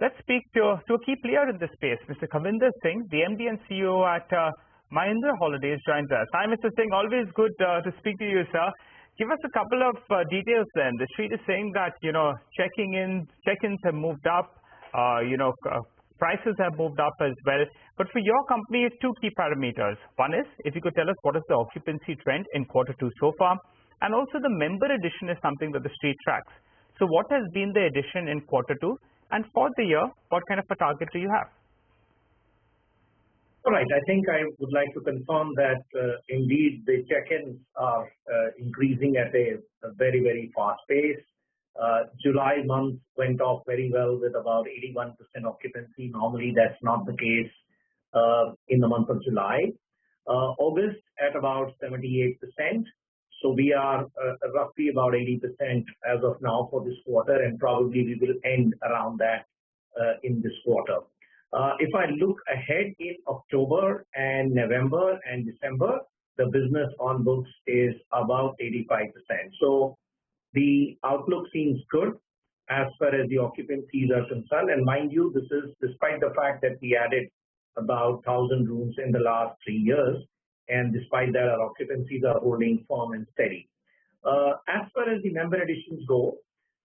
Let's speak to a key player in this space. Mr. Kavinder Singh, the MD and CEO at Mahindra Holidays, joins us. Hi, Mr. Singh. Always good to speak to you, sir. Give us a couple of details then. The street is saying that, check-ins have moved up, prices have moved up as well. But for your company, it's two key parameters. One is, if you could tell us what is the occupancy trend in Q2 so far, and also the member addition is something that the street tracks. So what has been the addition in Q2? And for the year, what kind of a target do you have? All right. I think I would like to confirm that indeed the check-ins are increasing at a very, very fast pace. July month went off very well with about 81% occupancy. Normally, that's not the case in the month of July. August at about 78%. So we are roughly about 80% as of now for this quarter, and probably we will end around that in this quarter. If I look ahead in October and November and December, the business on books is about 85%. So the outlook seems good as far as the occupancies are concerned. And mind you, this is despite the fact that we added about 1,000 rooms in the last 3 years. And despite that, our occupancies are holding firm and steady. As far as the member additions go,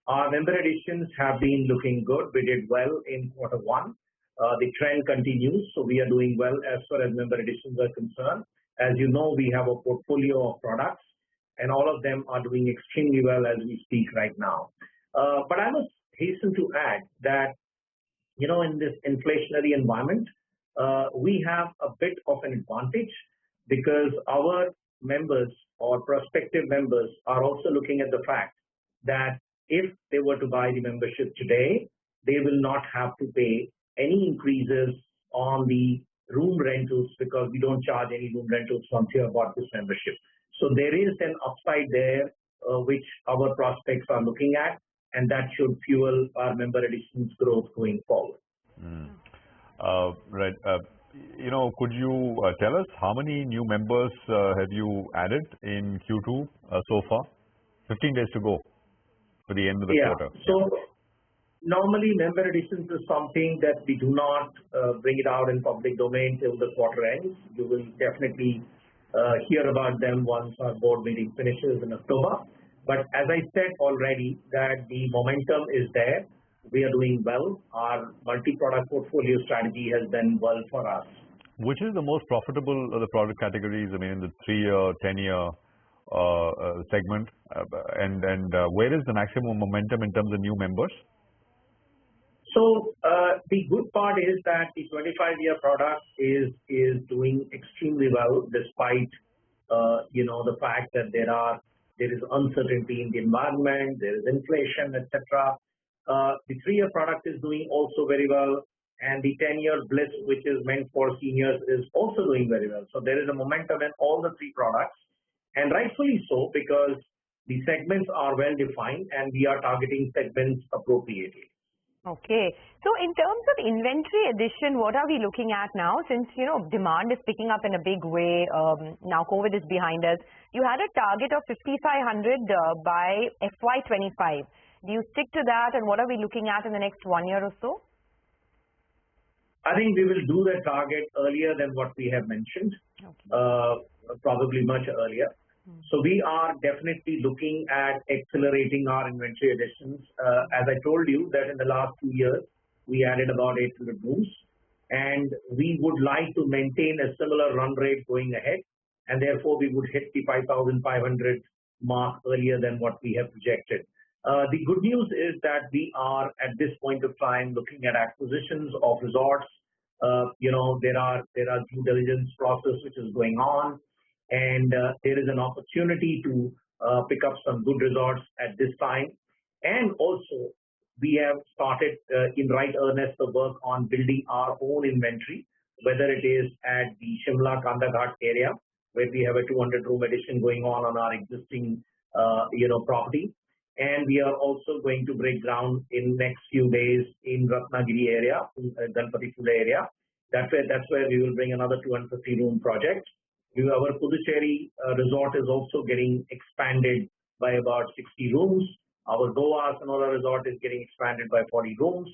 our member additions have been looking good. We did well in Q1. The trend continues, so we are doing well as far as member additions are concerned. As you know, we have a portfolio of products, and all of them are doing extremely well as we speak right now. But I must hasten to add that, in this inflationary environment, we have a bit of an advantage because our members or prospective members are also looking at the fact that if they were to buy the membership today, they will not have to pay any increases on the room rentals because we don't charge any room rentals once you have bought this membership. So there is an upside there which our prospects are looking at, and that should fuel our member additions growth going forward. Right. Could you tell us how many new members have you added in Q2 so far? 15 days to go for the end of the quarter. So normally member additions is something that we do not bring it out in public domain till the quarter ends. You will definitely hear about them once our board meeting finishes in October. But as I said already, that the momentum is there. We are doing well. Our multi-product portfolio strategy has done well for us. Which is the most profitable of the product categories? I mean, in the 3-year, 10-year segment, and where is the maximum momentum in terms of new members? So the good part is that the 25-year product is doing extremely well despite the fact that there is uncertainty in the environment, there is inflation, etc. The 3-year product is doing also very well, and the 10-year bliss, which is meant for seniors, is also doing very well. So there is a momentum in all the 3 products, and rightfully so because the segments are well defined and we are targeting segments appropriately. Okay. So in terms of inventory addition, what are we looking at now? Since, demand is picking up in a big way, now COVID is behind us. You had a target of 5,500 by FY25. Do you stick to that, and what are we looking at in the next 1 year or so? I think we will do the target earlier than what we have mentioned, probably much earlier. So we are definitely looking at accelerating our inventory additions. As I told you that in the last 2 years, we added about 800 rooms, and we would like to maintain a similar run rate going ahead, and therefore we would hit the 5,500 mark earlier than what we have projected. The good news is that we are at this point of time looking at acquisitions of resorts. There are due diligence process which is going on, and there is an opportunity to pick up some good resorts at this time. And also, we have started in right earnest the work on building our own inventory, whether it is at the Shimla Kandaghat area, where we have a 200-room addition going on our existing property. And we are also going to break ground in next few days in Ratnagiri area, Ganpati Pule area. That's where we will bring another 250-room project. Our Puducherry resort is also getting expanded by about 60 rooms. Our Goa Sonora resort is getting expanded by 40 rooms.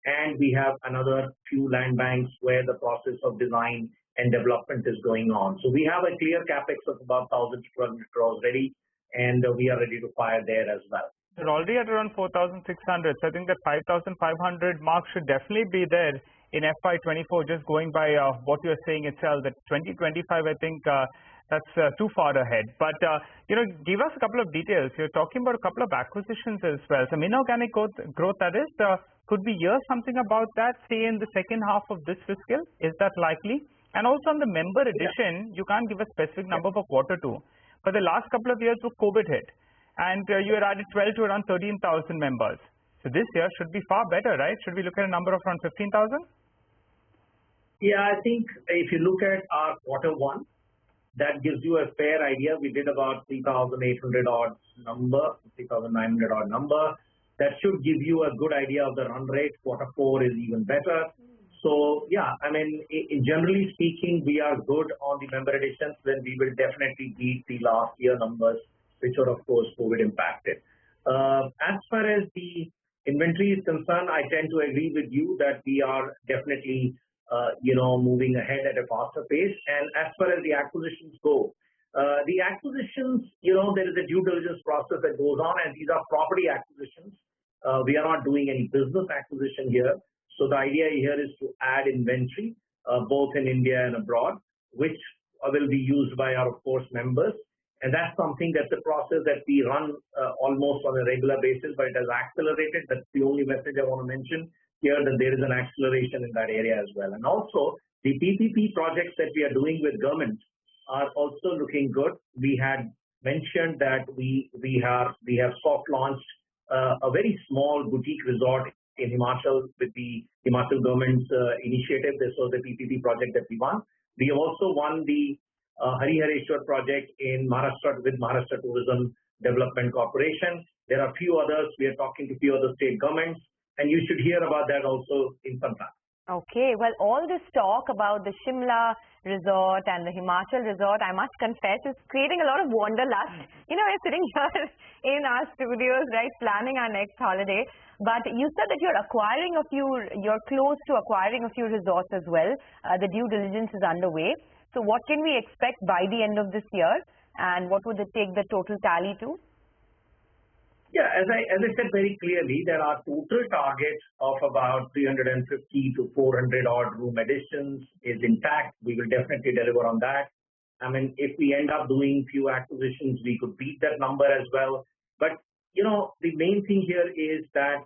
and we have another few land banks where the process of design and development is going on. So we have a clear capex of about 1,000 to 1,200 crores ready, and we are ready to fire there as well. We're already at around 4,600. So I think that 5,500 mark should definitely be there in FY24, just going by what you're saying itself, that 2025, I think that's too far ahead. But, give us a couple of details. You're talking about a couple of acquisitions as well. Some inorganic growth that is, could we hear something about that, say, in the second half of this fiscal? Is that likely? And also on the member addition, you can't give a specific number for Q2. But the last couple of years, COVID hit. And you had added 12 to around 13,000 members. So this year should be far better, right? Should we look at a number of around 15,000? Yeah, I think if you look at our Q1, that gives you a fair idea. We did about 3,800 odd number, 3,900 odd number. That should give you a good idea of the run rate. Q4 is even better. So yeah, I mean, generally speaking, we are good on the member additions, then we will definitely beat the last year numbers, which were of course COVID impacted. As far as the inventory is concerned, I tend to agree with you that we are definitely moving ahead at a faster pace. And as far as the acquisitions go, the acquisitions, there is a due diligence process that goes on, and these are property acquisitions. We are not doing any business acquisition here. So the idea here is to add inventory, both in India and abroad, which will be used by our, of course, members. And that's something that's a process that we run almost on a regular basis, but it has accelerated. That's the only message I want to mention here, that there is an acceleration in that area as well. And also the PPP projects that we are doing with government are also looking good. We had mentioned that we have soft launched a very small boutique resort in Himachal with the Himachal government's initiative. This was the PPP project that we won. We also won the Harihareshwar project in Maharashtra with Maharashtra Tourism Development Corporation. There are a few others. We are talking to a few other state governments, and you should hear about that also in some time. Okay, well, all this talk about the Shimla resort and the Himachal resort, I must confess, is creating a lot of wanderlust. We're sitting here in our studios, right, planning our next holiday. But you said that you're close to acquiring a few resorts as well. The due diligence is underway. So what can we expect by the end of this year? And what would it take the total tally to? Yeah, as I said very clearly, there are total targets of about 350 to 400 odd room additions is intact. We will definitely deliver on that. I mean, if we end up doing few acquisitions, we could beat that number as well. But, the main thing here is that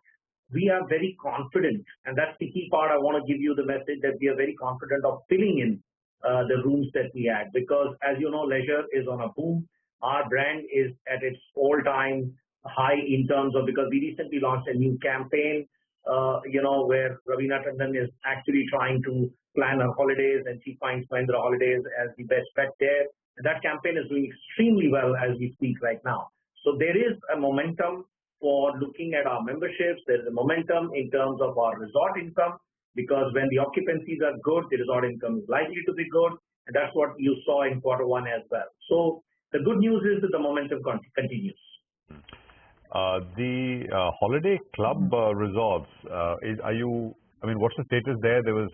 we are very confident, and that's the key part. I want to give you the message that we are very confident of filling in the rooms that we add, because as you know, leisure is on a boom. Our brand is at its all-time high in terms of, because we recently launched a new campaign, where Ravina Tandon is actually trying to plan her holidays, and she finds Mahindra Holidays as the best bet there. And that campaign is doing extremely well as we speak right now. So there is a momentum for looking at our memberships. There is a momentum in terms of our resort income, because when the occupancies are good, the resort income is likely to be good. And that's what you saw in Q1 as well. So the good news is that the momentum continues. The holiday club resorts, what's the status there? There was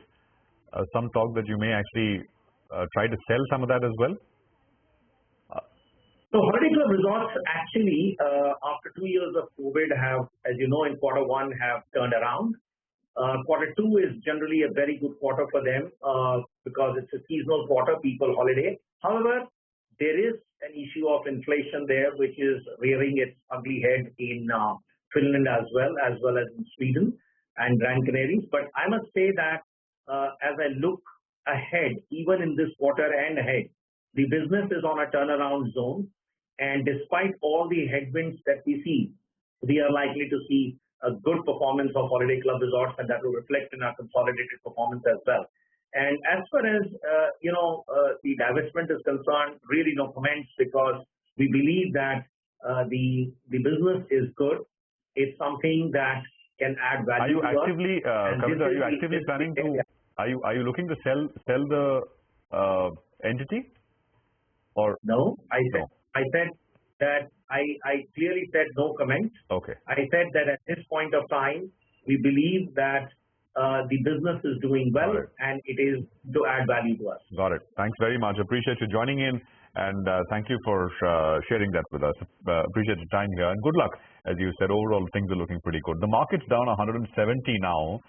some talk that you may actually try to sell some of that as well. So holiday club resorts actually, after 2 years of COVID, have, as you know, in Q1 have turned around. Q2 is generally a very good quarter for them because it's a seasonal quarter, people holiday. However, there is an issue of inflation there, which is rearing its ugly head in Finland as well as in Sweden and Grand Canaries. But I must say that as I look ahead, even in this quarter and ahead, the business is on a turnaround zone. And despite all the headwinds that we see, we are likely to see a good performance of holiday club resorts, and that will reflect in our consolidated performance as well. And as far as the divestment is concerned, really no comments, because we believe that the business is good. It's something that can add value. Are you actively planning to? Are you looking to sell the entity? Or no? I said that I clearly said no comment. Okay. I said that at this point of time, we believe that the business is doing well and it is to add value to us. Got it. Thanks very much. Appreciate you joining in, and thank you for sharing that with us. Appreciate your time here, and good luck. As you said, overall things are looking pretty good. The market's down 170 now.